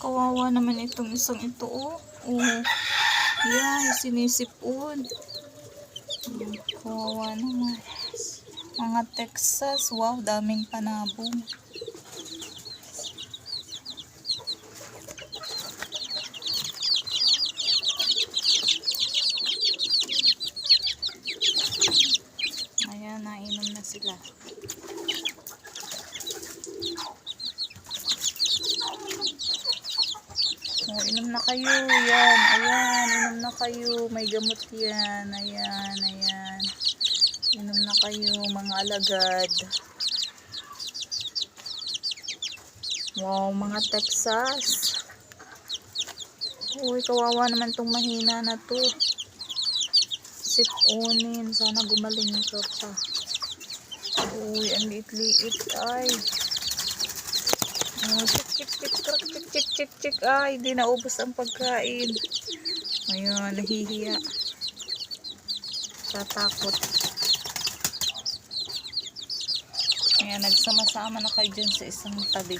Kawawa naman itong isang ito, oh. Oh. Yan, sinisipon. Kawawa naman. Mga Texas. Wow, daming panabong. Ayan, nainom na sila. Oh, inom na kayo. Yan, ayan, inom na kayo. May gamot yan. Ayan, ayan. Inom na kayo, mga alagad. Wow, mga Texas. Uy, kawawa naman tong mahina na to. Siponin. Sana gumaling ka pa. Uy, ang liit-liit. Ay. Oh, chik. Ay, di naubos ang pagkain. Ayun, nahihiya. Tatakot. Ayan, nagsama-sama na kayo dyan sa isang tabi.